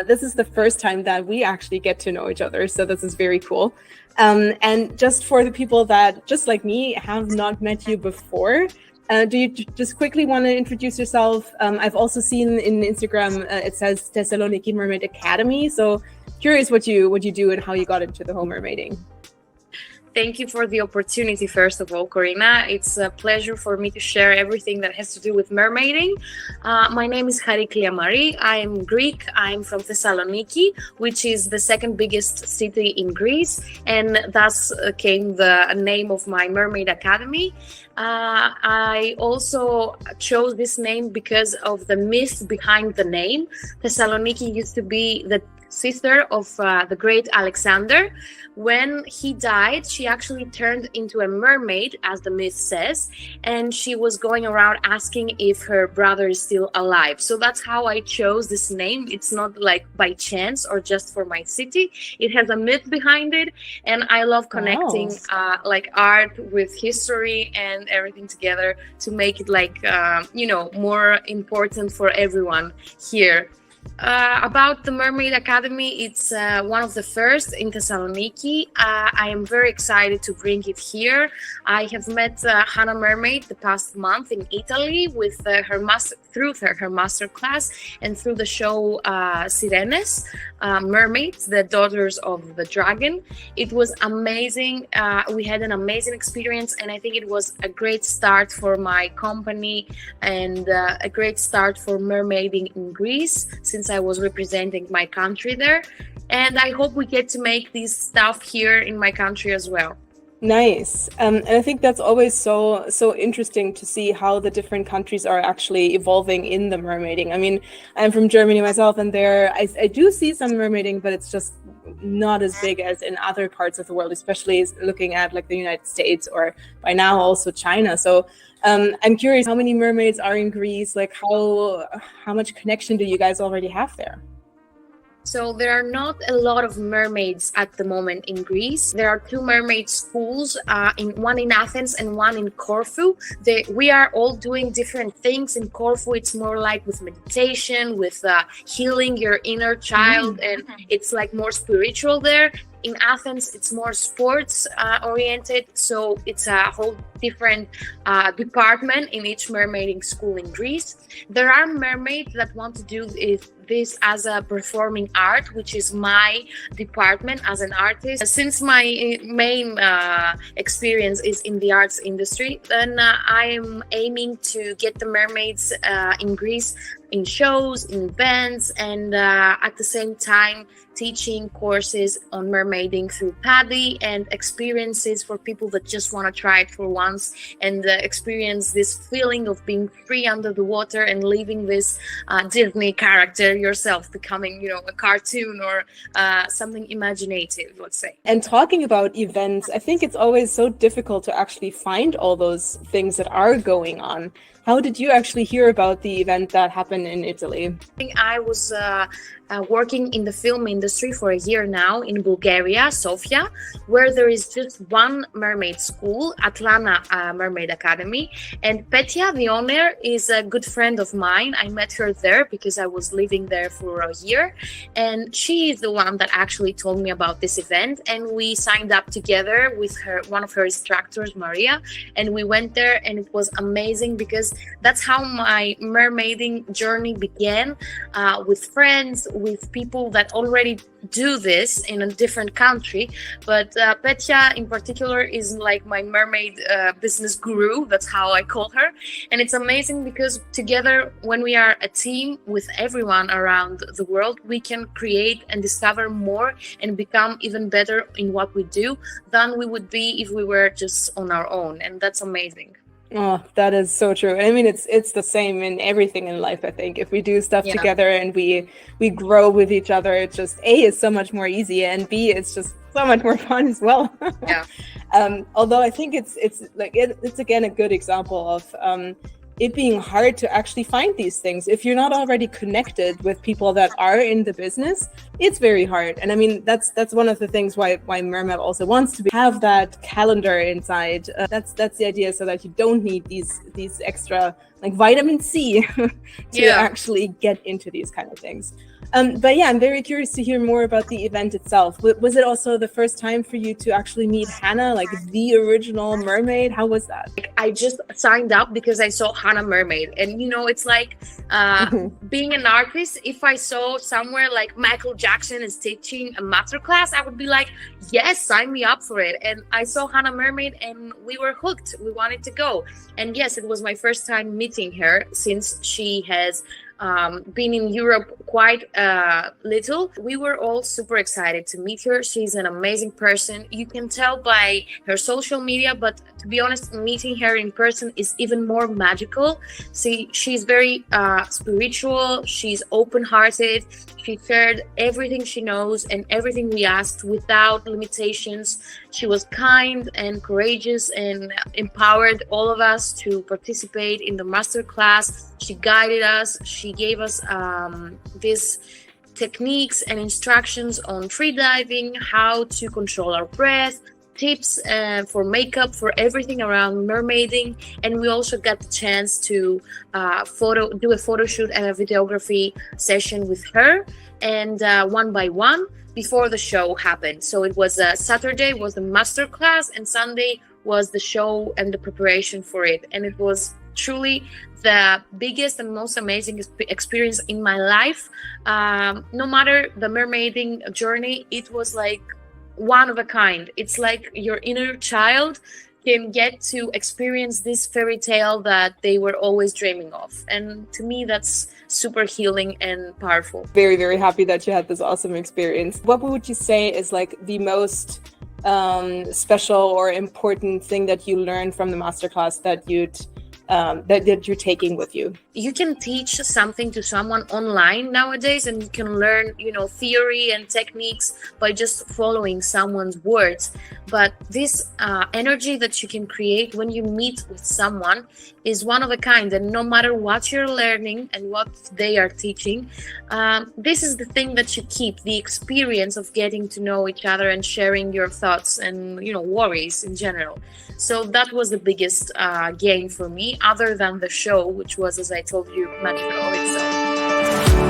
this is the first time that we actually get to know each other. So this is very cool. And just for the people that, just like me, have not met you before, do you just quickly want to introduce yourself? I've also seen in Instagram, it says Thessaloniki Mermaid Academy. So curious what you do and how you got into the whole mermaiding. Thank you for the opportunity, first of all, Corina. It's a pleasure for me to share everything that has to do with mermaiding. My name is Hariklia Marie. I'm Greek. I'm from Thessaloniki, which is the second biggest city in Greece, and thus came the name of my Mermaid Academy. I also chose this name because of the myth behind the name. Thessaloniki used to be the sister of the great Alexander. When he died, she actually turned into a mermaid, as the myth says, and she was going around asking if her brother is still alive. So that's how I chose this name. It's not like by chance or just for my city. It has a myth behind it, and I love connecting like art with history and everything together to make it like more important for everyone here. About the Mermaid Academy, it's one of the first in Thessaloniki. I am very excited to bring it here. I have met Hannah Mermaid the past month in Italy with her MasterClass and through the show Sirenes, Mermaids, the daughters of the dragon. It was amazing. We had an amazing experience, and I think it was a great start for my company and a great start for mermaiding in Greece, since I was representing my country there. And I hope we get to make this stuff here in my country as well. Nice. And I think that's always so interesting to see how the different countries are actually evolving in the mermaiding. I mean, I'm from Germany myself, and there I do see some mermaiding, but it's just not as big as in other parts of the world, especially looking at like the United States or by now also China. So I'm curious, how many mermaids are in Greece? Like how much connection do you guys already have there? So there are not a lot of mermaids at the moment in Greece. There are two mermaid schools, one in Athens and one in Corfu. We are all doing different things. In Corfu, it's more like with meditation, with healing your inner child, and it's like more spiritual there. In Athens, it's more sports oriented, so it's a whole different department in each mermaiding school in Greece. There are mermaids that want to do this as a performing art, which is my department as an artist. Since my main experience is in the arts industry, then I am aiming to get the mermaids in Greece in shows, in events, and at the same time teaching courses on mermaiding through PADI and experiences for people that just want to try it for once and experience this feeling of being free under the water and living this Disney character yourself, becoming, a cartoon or something imaginative, let's say. And talking about events, I think it's always so difficult to actually find all those things that are going on. How did you actually hear about the event that happened in Italy? I was working in the film industry for a year now in Bulgaria, Sofia, where there is just one mermaid school, Atlanta Mermaid Academy. And Petya, the owner, is a good friend of mine. I met her there because I was living there for a year. And she is the one that actually told me about this event. And we signed up together with one of her instructors, Maria. And we went there, and it was amazing because that's how my mermaiding journey began, with friends, with people that already do this in a different country. But Petya in particular is like my mermaid business guru. That's how I call her. And it's amazing because together, when we are a team with everyone around the world, we can create and discover more and become even better in what we do than we would be if we were just on our own. And that's amazing. Oh, that is so true. I mean, it's the same in everything in life, I think. If we do stuff together and we grow with each other, it's just A, is so much more easy, and B, it's just so much more fun as well. Yeah. Although I think it's again a good example of it being hard to actually find these things. If you're not already connected with people that are in the business, it's very hard. And I mean, that's one of the things why MerMapp also wants to have that calendar inside. That's the idea, so that you don't need these extra like vitamin C to actually get into these kind of things. But yeah, I'm very curious to hear more about the event itself. Was it also the first time for you to actually meet Hannah, like the original mermaid? How was that? I just signed up because I saw Hannah Mermaid, and it's like being an artist. If I saw somewhere like Michael Jackson is teaching a MasterClass, I would be like, yes, sign me up for it. And I saw Hannah Mermaid, and we were hooked. We wanted to go, and yes, it was my first time meeting her since she has been in Europe quite little. We were all super excited to meet her. She's an amazing person. You can tell by her social media, but to be honest, meeting her in person is even more magical. See, she's very spiritual. She's open-hearted. She shared everything she knows and everything we asked without limitations. She was kind and courageous and empowered all of us to participate in the masterclass. She guided us. She gave us these techniques and instructions on free diving, how to control our breath, tips for makeup, for everything around mermaiding. And we also got the chance to do a photo shoot and a videography session with her, and one by one before the show happened. So it was Saturday was the master class, and Sunday was the show and the preparation for it. And it was truly the biggest and most amazing experience in my life. No matter the mermaiding journey, it was like one of a kind. It's like your inner child can get to experience this fairy tale that they were always dreaming of. And to me, that's super healing and powerful. Very, very happy that you had this awesome experience. What would you say is like the most special or important thing that you learned from the masterclass that you're taking with you? You can teach something to someone online nowadays, and you can learn, theory and techniques by just following someone's words. But this energy that you can create when you meet with someone is one of a kind. And no matter what you're learning and what they are teaching, this is the thing that you keep, the experience of getting to know each other and sharing your thoughts and, worries in general. So that was the biggest gain for me, other than the show, which was, as I told you, magical itself.